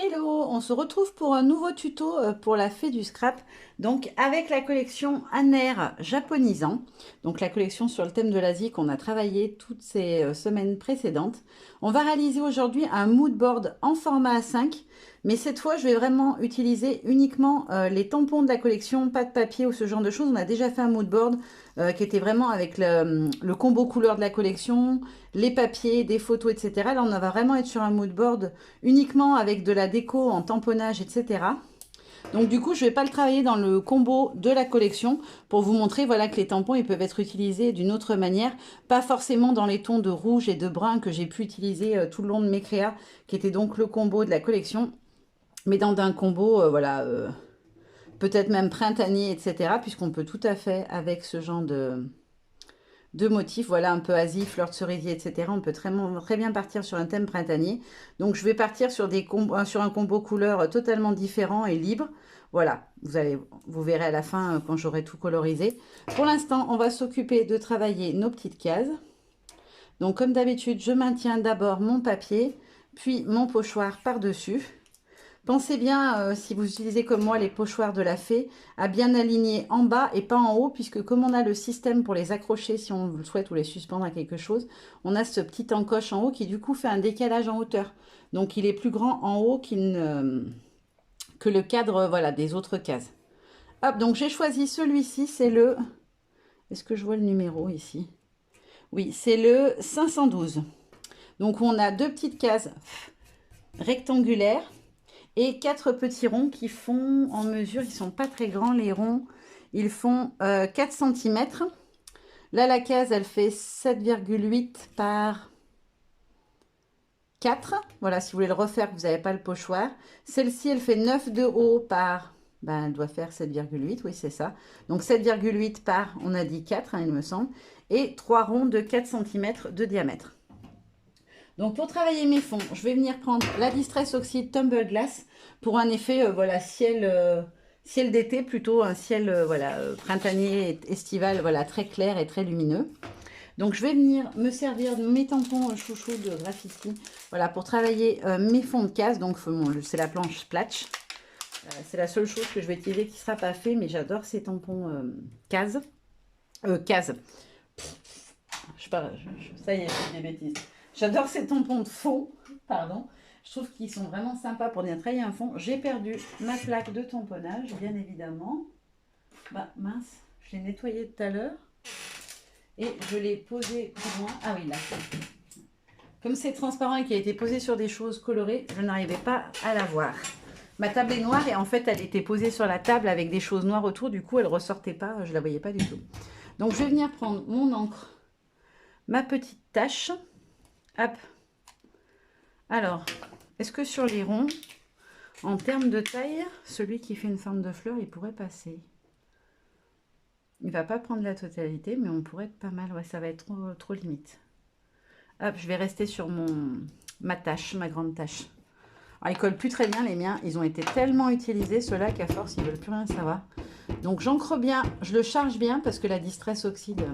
Hello, on se retrouve pour un nouveau tuto pour la fée du scrap. Donc avec la collection Aner japonisant, donc la collection sur le thème de l'Asie qu'on a travaillé toutes ces semaines précédentes. On va réaliser aujourd'hui un mood board en format A5, mais cette fois je vais vraiment utiliser uniquement les tampons de la collection, pas de papier ou ce genre de choses. On a déjà fait un mood board qui était vraiment avec le combo couleur de la collection, les papiers, des photos, etc. Là on va vraiment être sur un mood board uniquement avec de la déco en tamponnage, etc. Donc du coup, je ne vais pas le travailler dans le combo de la collection pour vous montrer voilà, que les tampons ils peuvent être utilisés d'une autre manière, pas forcément dans les tons de rouge et de brun que j'ai pu utiliser tout le long de mes créas, qui était donc le combo de la collection, mais dans un combo voilà, peut-être même printanier, etc. Puisqu'on peut tout à fait avec ce genre de motifs, voilà, un peu Asie, fleurs de cerisier, etc. On peut très bien partir sur un thème printanier. Donc, je vais partir sur, sur un combo couleur totalement différent et libre. Voilà, vous verrez à la fin quand j'aurai tout colorisé. Pour l'instant, on va s'occuper de travailler nos petites cases. Donc, comme d'habitude, je maintiens d'abord mon papier, puis mon pochoir par-dessus. Pensez bien, si vous utilisez comme moi les pochoirs de la fée, à bien aligner en bas et pas en haut, puisque comme on a le système pour les accrocher si on le souhaite ou les suspendre à quelque chose, on a ce petit encoche en haut qui du coup fait un décalage en hauteur. Donc il est plus grand en haut que le cadre voilà, des autres cases. Hop, donc j'ai choisi celui-ci, c'est le... Est-ce que je vois le numéro ici? Oui, c'est le 512. Donc on a deux petites cases rectangulaires et quatre petits ronds qui font en mesure, ils sont pas très grands les ronds, ils font 4 cm. Là la case elle fait 7,8 par 4. Voilà, si vous voulez le refaire, vous n'avez pas le pochoir. Celle-ci elle fait 9 de haut par, ben, elle doit faire 7,8, oui c'est ça. Donc 7,8 par, on a dit 4 hein, il me semble, et 3 ronds de 4 cm de diamètre. Donc pour travailler mes fonds, je vais venir prendre la Distress Oxide Tumble Glass pour un effet voilà, ciel d'été, plutôt un ciel voilà, printanier, estival, voilà, très clair et très lumineux. Donc je vais venir me servir de mes tampons chouchou de graffiti voilà, pour travailler mes fonds de case. Donc c'est la planche Splatch. C'est la seule chose que je vais utiliser qui ne sera pas fait, mais j'adore ces tampons case. Case. Je sais pas, ça y est, je dis des bêtises. J'adore ces tampons de fond, pardon. Je trouve qu'ils sont vraiment sympas pour bien travailler un fond. J'ai perdu ma plaque de tamponnage, bien évidemment. Bah mince, je l'ai nettoyée tout à l'heure. Et je l'ai posée plus loin. Ah oui, là. Comme c'est transparent et qu'il a été posé sur des choses colorées, je n'arrivais pas à la voir. Ma table est noire et en fait, elle était posée sur la table avec des choses noires autour. Du coup, elle ne ressortait pas, je ne la voyais pas du tout. Donc, je vais venir prendre mon encre, ma petite tache. Hop. Alors, est-ce que sur les ronds, en termes de taille, celui qui fait une forme de fleur, il pourrait passer? Il ne va pas prendre la totalité, mais on pourrait être pas mal. Ouais, ça va être trop limite. Hop, je vais rester sur ma tâche, ma grande tâche. Alors, ils collent plus très bien les miens. Ils ont été tellement utilisés, ceux-là, qu'à force, ils veulent plus rien savoir. Donc, j'encre bien, je le charge bien parce que la Distress Oxide,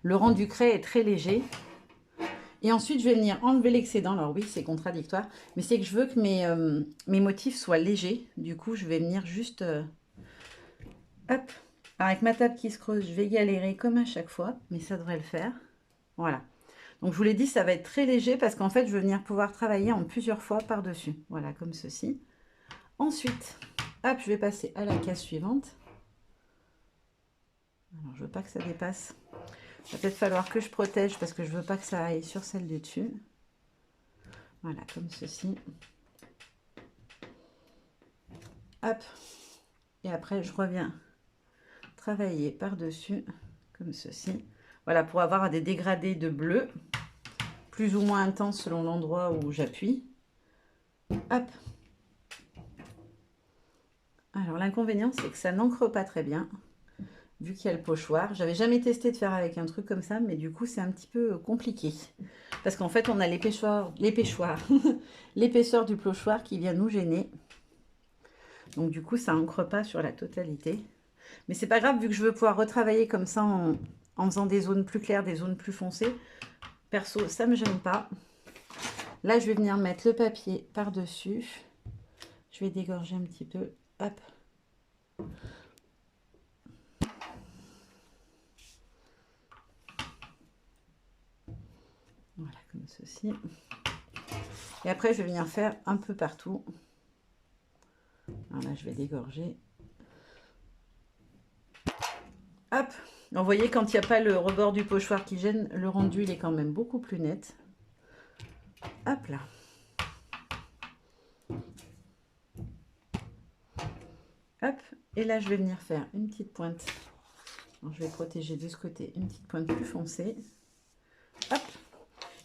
le rendu craie est très léger. Et ensuite, je vais venir enlever l'excédent. Alors oui, c'est contradictoire, mais c'est que je veux que mes motifs soient légers. Du coup, je vais venir juste... hop. Alors, avec ma table qui se creuse, je vais galérer comme à chaque fois, mais ça devrait le faire. Voilà. Donc, je vous l'ai dit, ça va être très léger parce qu'en fait, je veux venir pouvoir travailler en plusieurs fois par-dessus. Voilà, comme ceci. Ensuite, hop, je vais passer à la case suivante. Alors, je veux pas que ça dépasse. Il va peut-être falloir que je protège parce que je veux pas que ça aille sur celle du dessus. Voilà, comme ceci. Hop. Et après, je reviens travailler par-dessus, comme ceci. Voilà, pour avoir des dégradés de bleu, plus ou moins intenses selon l'endroit où j'appuie. Hop. Alors, l'inconvénient, c'est que ça n'encre pas très bien, vu qu'il y a le pochoir. J'avais jamais testé de faire avec un truc comme ça, mais du coup, c'est un petit peu compliqué. Parce qu'en fait, on a l'épaisseur du pochoir qui vient nous gêner. Donc, du coup, ça n'encre pas sur la totalité. Mais c'est pas grave, vu que je veux pouvoir retravailler comme ça en faisant des zones plus claires, des zones plus foncées. Perso, ça me gêne pas. Là, je vais venir mettre le papier par-dessus. Je vais dégorger un petit peu. Hop. Voilà, comme ceci. Et après, je vais venir faire un peu partout. Voilà, je vais dégorger. Hop. Donc, vous voyez, quand il n'y a pas le rebord du pochoir qui gêne, le rendu, il est quand même beaucoup plus net. Hop là. Hop. Et là, je vais venir faire une petite pointe. Alors, je vais protéger de ce côté une petite pointe plus foncée. Hop.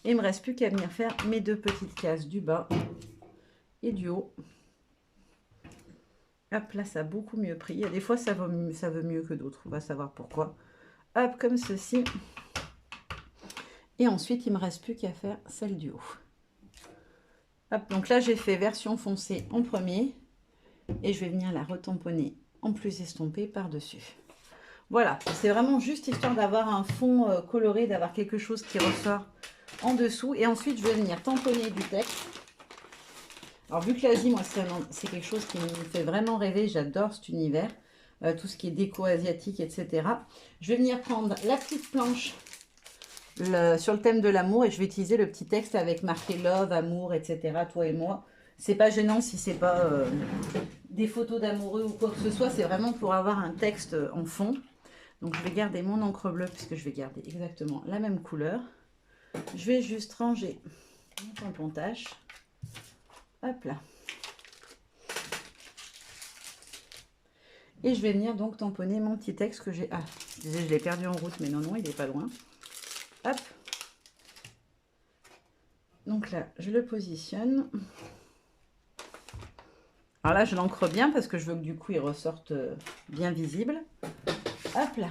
Et il ne me reste plus qu'à venir faire mes deux petites cases du bas et du haut. Hop, là, ça a beaucoup mieux pris. Il y a des fois, ça veut mieux que d'autres. On va savoir pourquoi. Hop, comme ceci. Et ensuite, il ne me reste plus qu'à faire celle du haut. Hop, donc là, j'ai fait version foncée en premier. Et je vais venir la retamponner en plus estompé par-dessus. Voilà, c'est vraiment juste histoire d'avoir un fond coloré, d'avoir quelque chose qui ressort en dessous. Et ensuite, je vais venir tamponner du texte. Alors, vu que l'Asie, moi, c'est quelque chose qui me fait vraiment rêver. J'adore cet univers, tout ce qui est déco asiatique, etc. Je vais venir prendre la petite planche sur le thème de l'amour et je vais utiliser le petit texte avec marqué love, amour, etc. Toi et moi. C'est pas gênant si c'est pas des photos d'amoureux ou quoi que ce soit. C'est vraiment pour avoir un texte en fond. Donc, je vais garder mon encre bleue puisque je vais garder exactement la même couleur. Je vais juste ranger mon tampontage. Hop là. Et je vais venir donc tamponner mon petit texte que j'ai... Ah, je disais je l'ai perdu en route, mais non, non, il n'est pas loin. Hop. Donc là, je le positionne. Alors là, je l'encre bien parce que je veux que du coup, il ressorte bien visible. Hop là.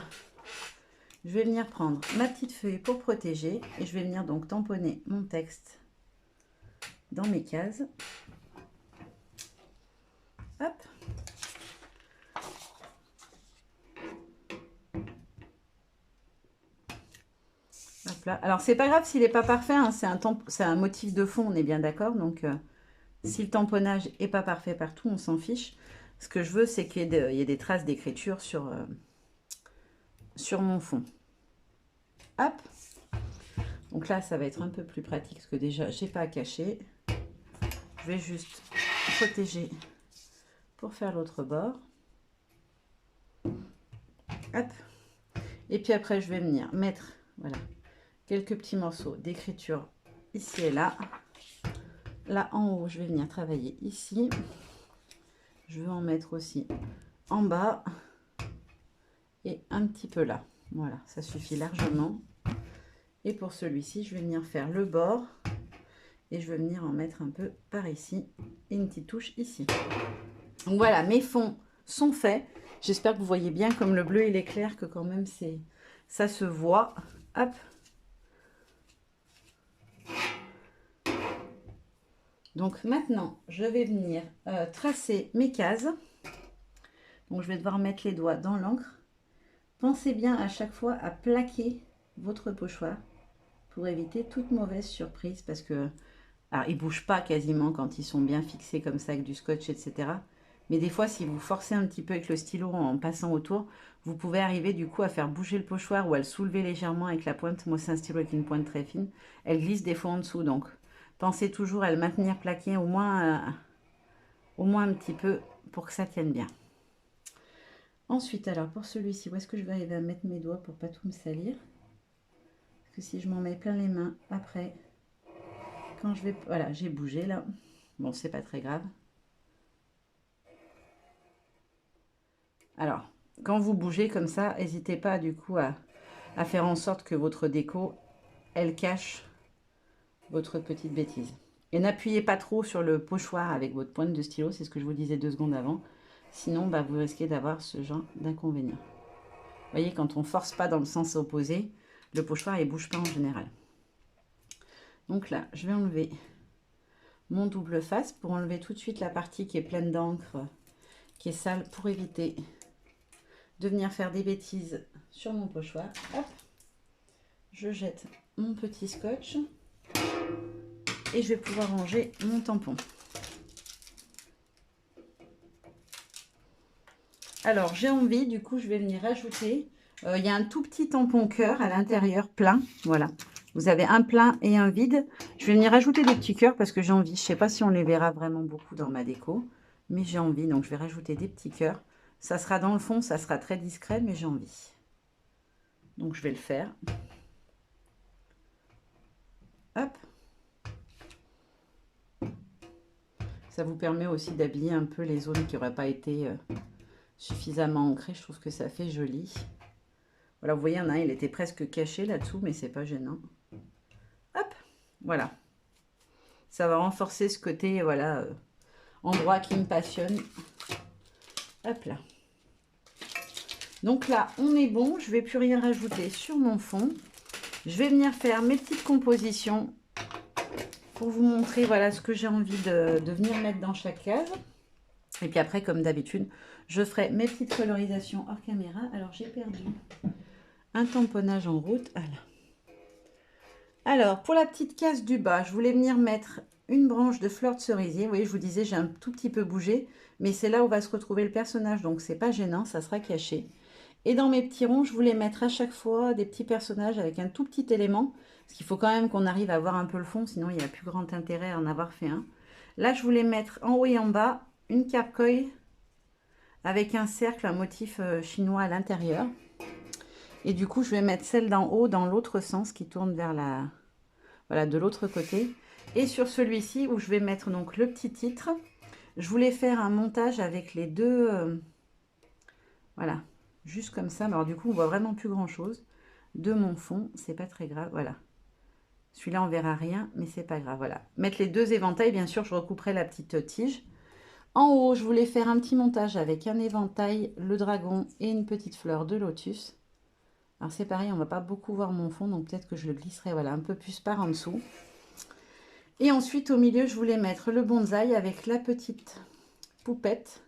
Je vais venir prendre ma petite feuille pour protéger et je vais venir donc tamponner mon texte dans mes cases. Hop. Hop là. Alors, c'est pas grave s'il n'est pas parfait, hein, c'est un motif de fond, on est bien d'accord. Donc, si le tamponnage n'est pas parfait partout, on s'en fiche. Ce que je veux, c'est qu'il y ait des traces d'écriture sur mon fond. Hop. Donc là, ça va être un peu plus pratique parce que déjà, je n'ai pas à cacher. Je vais juste protéger pour faire l'autre bord. Hop. Et puis après, je vais venir mettre, voilà, quelques petits morceaux d'écriture ici et là. Là, en haut, je vais venir travailler ici. Je vais en mettre aussi en bas et un petit peu là. Voilà, ça suffit largement. Et pour celui-ci, je vais venir faire le bord et je vais venir en mettre un peu par ici et une petite touche ici. Donc voilà, mes fonds sont faits. J'espère que vous voyez bien comme le bleu il est clair, que quand même ça se voit. Hop. Donc maintenant, je vais venir tracer mes cases. Donc je vais devoir mettre les doigts dans l'encre. Pensez bien à chaque fois à plaquer votre pochoir pour éviter toute mauvaise surprise parce que alors, ils ne bougent pas quasiment quand ils sont bien fixés comme ça avec du scotch, etc. Mais des fois, si vous forcez un petit peu avec le stylo en passant autour, vous pouvez arriver du coup à faire bouger le pochoir ou à le soulever légèrement avec la pointe. Moi, c'est un stylo avec une pointe très fine. Elle glisse des fois en dessous. Donc, pensez toujours à le maintenir plaqué au moins un petit peu pour que ça tienne bien. Ensuite, alors pour celui-ci, où est-ce que je vais arriver à mettre mes doigts pour pas tout me salir? Parce que si je m'en mets plein les mains après, quand je vais... Voilà, j'ai bougé là. Bon, c'est pas très grave. Alors, quand vous bougez comme ça, n'hésitez pas du coup à faire en sorte que votre déco, elle cache votre petite bêtise. Et n'appuyez pas trop sur le pochoir avec votre pointe de stylo, c'est ce que je vous disais 2 secondes avant. Sinon, bah, vous risquez d'avoir ce genre d'inconvénient. Vous voyez, quand on force pas dans le sens opposé, le pochoir ne bouge pas en général. Donc là, je vais enlever mon double face pour enlever tout de suite la partie qui est pleine d'encre, qui est sale, pour éviter de venir faire des bêtises sur mon pochoir. Hop, je jette mon petit scotch. et je vais pouvoir ranger mon tampon. Alors, j'ai envie, du coup, je vais venir rajouter. Il y a un tout petit tampon cœur à l'intérieur, plein. Voilà. Vous avez un plein et un vide. Je vais venir rajouter des petits cœurs parce que j'ai envie. Je ne sais pas si on les verra vraiment beaucoup dans ma déco. Mais j'ai envie, donc je vais rajouter des petits cœurs. Ça sera dans le fond, ça sera très discret, mais j'ai envie. Donc, je vais le faire. Hop. Ça vous permet aussi d'habiller un peu les zones qui n'auraient pas été suffisamment ancrées. Je trouve que ça fait joli. Voilà, vous voyez, il y en a un, il était presque caché là-dessous, mais c'est pas gênant. Hop, voilà. Ça va renforcer ce côté, voilà, endroit qui me passionne. Hop là. Donc là, on est bon. Je ne vais plus rien rajouter sur mon fond. Je vais venir faire mes petites compositions pour vous montrer, voilà, ce que j'ai envie de venir mettre dans chaque case. Et puis après, comme d'habitude, je ferai mes petites colorisations hors caméra. Alors, j'ai perdu un tamponnage en route. Voilà. Alors, pour la petite case du bas, je voulais venir mettre une branche de fleur de cerisier. Vous voyez, je vous disais, j'ai un tout petit peu bougé, mais c'est là où va se retrouver le personnage, donc c'est pas gênant, ça sera caché. Et dans mes petits ronds, je voulais mettre à chaque fois des petits personnages avec un tout petit élément, parce qu'il faut quand même qu'on arrive à voir un peu le fond, sinon il n'y a plus grand intérêt à en avoir fait un. Là, je voulais mettre en haut et en bas une carcoï avec un cercle, un motif chinois à l'intérieur. Et du coup, je vais mettre celle d'en haut dans l'autre sens qui tourne vers la... Voilà, de l'autre côté. Et sur celui-ci, où je vais mettre donc le petit titre, je voulais faire un montage avec les deux... voilà, juste comme ça. Mais alors du coup, on voit vraiment plus grand-chose de mon fond. C'est pas très grave, voilà. Celui-là, on verra rien, mais c'est pas grave, voilà. Mettre les deux éventails, bien sûr, je recouperai la petite tige. En haut, je voulais faire un petit montage avec un éventail, le dragon et une petite fleur de lotus. Alors c'est pareil, on va pas beaucoup voir mon fond, donc peut-être que je le glisserai, voilà, un peu plus par en dessous. Et ensuite, au milieu, je voulais mettre le bonsaï avec la petite poupette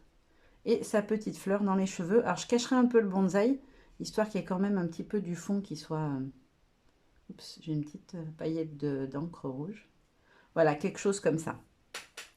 et sa petite fleur dans les cheveux. Alors, je cacherai un peu le bonsaï, histoire qu'il y ait quand même un petit peu du fond qui soit... Oups, j'ai une petite paillette d'encre rouge. Voilà, quelque chose comme ça.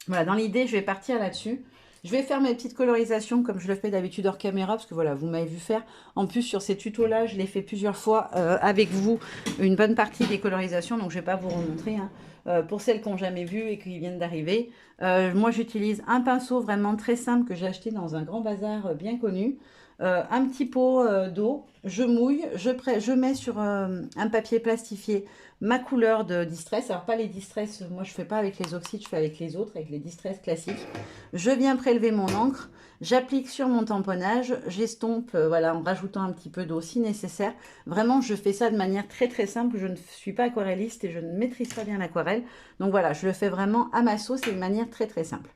Voilà, dans l'idée, je vais partir là-dessus. Je vais faire mes petites colorisations comme je le fais d'habitude hors caméra, parce que voilà, vous m'avez vu faire. En plus, sur ces tutos-là, je l'ai fait plusieurs fois avec vous, une bonne partie des colorisations, donc je ne vais pas vous remontrer. Hein. Pour celles qui n'ont jamais vu et qui viennent d'arriver, moi, j'utilise un pinceau vraiment très simple que j'ai acheté dans un grand bazar bien connu. Un petit pot d'eau, je mouille, je mets sur un papier plastifié ma couleur de distress. Alors pas les distress, moi je fais pas avec les oxydes, je fais avec les autres, avec les distress classiques. Je viens prélever mon encre, j'applique sur mon tamponnage, j'estompe voilà, en rajoutant un petit peu d'eau si nécessaire. Vraiment, je fais ça de manière très très simple. Je ne suis pas aquarelliste et je ne maîtrise pas bien l'aquarelle. Donc voilà, je le fais vraiment à ma sauce et de manière très très simple.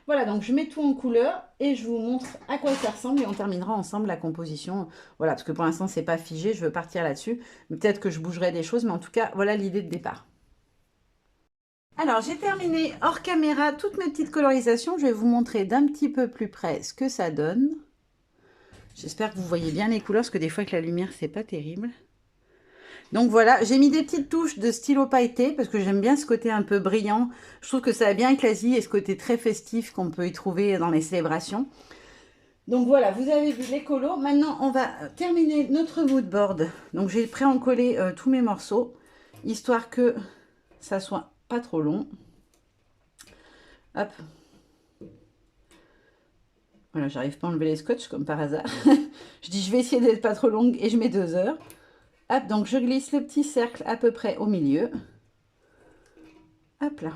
Voilà, donc je mets tout en couleur et je vous montre à quoi ça ressemble et on terminera ensemble la composition. Voilà, parce que pour l'instant, c'est pas figé, je veux partir là-dessus. Peut-être que je bougerai des choses, mais en tout cas, voilà l'idée de départ. Alors, j'ai terminé hors caméra toutes mes petites colorisations. Je vais vous montrer d'un petit peu plus près ce que ça donne. J'espère que vous voyez bien les couleurs, parce que des fois, avec la lumière, c'est pas terrible. Donc voilà, j'ai mis des petites touches de stylo pailleté parce que j'aime bien ce côté un peu brillant. Je trouve que ça va bien avec l'Asie et ce côté très festif qu'on peut y trouver dans les célébrations. Donc voilà, vous avez vu les colos. Maintenant, on va terminer notre mood board. Donc j'ai pré-encollé tous mes morceaux, histoire que ça soit pas trop long. Hop. Voilà, j'arrive pas à enlever les scotch comme par hasard. Je dis je vais essayer d'être pas trop longue et je mets 2 heures. Hop, donc je glisse le petit cercle à peu près au milieu. Hop là.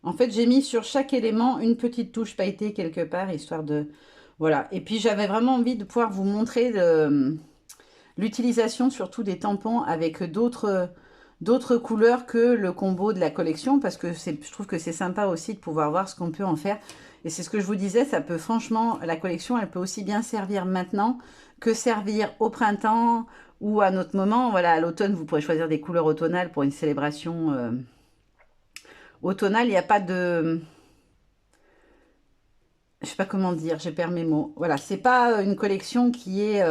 En fait, j'ai mis sur chaque élément une petite touche pailletée quelque part, histoire de... Voilà. Et puis, j'avais vraiment envie de pouvoir vous montrer l'utilisation surtout des tampons avec d'autres couleurs que le combo de la collection, parce que je trouve que c'est sympa aussi de pouvoir voir ce qu'on peut en faire. Et c'est ce que je vous disais, ça peut franchement, la collection, elle peut aussi bien servir maintenant que servir au printemps ou à notre moment. Voilà, à l'automne, vous pourrez choisir des couleurs automnales pour une célébration automnale. Il n'y a pas de... Je sais pas comment dire, j'ai perdu mes mots. Voilà, c'est pas une collection qui est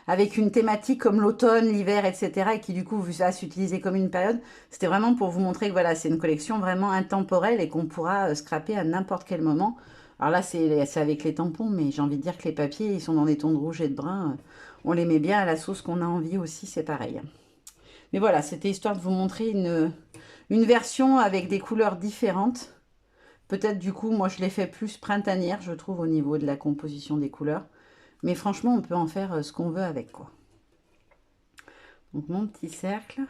avec une thématique comme l'automne, l'hiver, etc. et qui du coup va s'utiliser comme une période. C'était vraiment pour vous montrer que voilà, c'est une collection vraiment intemporelle et qu'on pourra scraper à n'importe quel moment. Alors là, c'est avec les tampons, mais j'ai envie de dire que les papiers, ils sont dans des tons de rouge et de brun. On les met bien à la sauce qu'on a envie aussi, c'est pareil. Mais voilà, c'était histoire de vous montrer une version avec des couleurs différentes. Peut-être du coup, moi je l'ai fait plus printanière, je trouve, au niveau de la composition des couleurs. Mais franchement, on peut en faire ce qu'on veut avec, quoi. Donc mon petit cercle,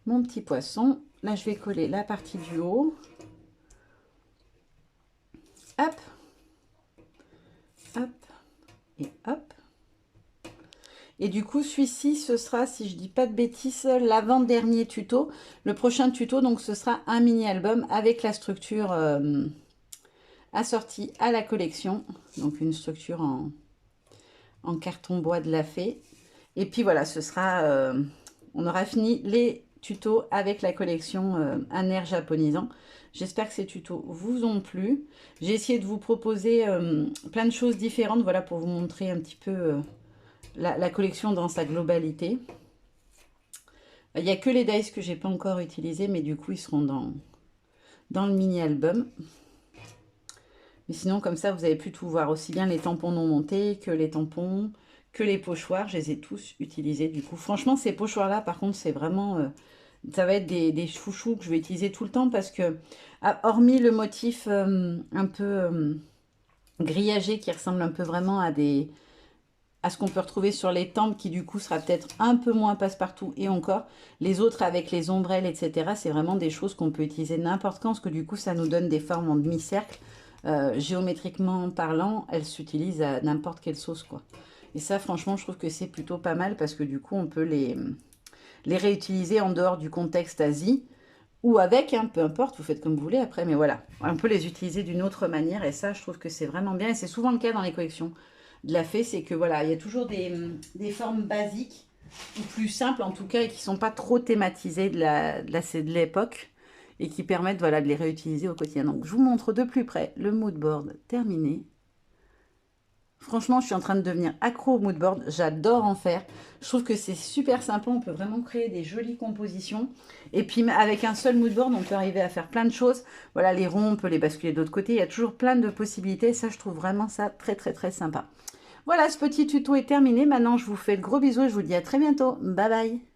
mon petit poisson. Là, je vais coller la partie du haut. Hop, hop et hop. Et du coup, celui-ci, ce sera, si je dis pas de bêtises, l'avant-dernier tuto. Le prochain tuto, donc, ce sera un mini-album avec la structure assortie à la collection. Donc, une structure en carton bois de la fée. Et puis, voilà, ce sera... on aura fini les tutos avec la collection Un air japonisant. J'espère que ces tutos vous ont plu. J'ai essayé de vous proposer plein de choses différentes, voilà, pour vous montrer un petit peu... la collection dans sa globalité. Il n'y a que les dice que j'ai pas encore utilisés, mais du coup, ils seront dans le mini-album. Mais sinon, comme ça, vous avez pu tout voir. Aussi bien les tampons non montés que les tampons, que les pochoirs. Je les ai tous utilisés, du coup. Franchement, ces pochoirs-là, par contre, c'est vraiment... ça va être des chouchous que je vais utiliser tout le temps parce que, hormis le motif un peu grillagé qui ressemble un peu vraiment à ce qu'on peut retrouver sur les tempes qui du coup sera peut-être un peu moins passe-partout et encore. Les autres avec les ombrelles, etc. c'est vraiment des choses qu'on peut utiliser n'importe quand parce que du coup ça nous donne des formes en demi-cercle. Géométriquement parlant, elles s'utilisent à n'importe quelle sauce, quoi. Et ça franchement je trouve que c'est plutôt pas mal parce que du coup on peut les réutiliser en dehors du contexte Asie ou avec, hein, peu importe, vous faites comme vous voulez après, mais voilà. On peut les utiliser d'une autre manière et ça je trouve que c'est vraiment bien et c'est souvent le cas dans les collections de la fée, c'est que voilà, il y a toujours des formes basiques, ou plus simples en tout cas, et qui ne sont pas trop thématisées de l'époque, et qui permettent voilà, de les réutiliser au quotidien. Donc je vous montre de plus près le mood board terminé. Franchement, je suis en train de devenir accro au mood board, j'adore en faire. Je trouve que c'est super sympa, on peut vraiment créer des jolies compositions. Et puis avec un seul mood board, on peut arriver à faire plein de choses. Voilà, les ronds, on peut les basculer de l'autre côté, il y a toujours plein de possibilités. Ça, je trouve vraiment ça très très très sympa. Voilà, ce petit tuto est terminé. Maintenant, je vous fais de gros bisous et je vous dis à très bientôt. Bye bye.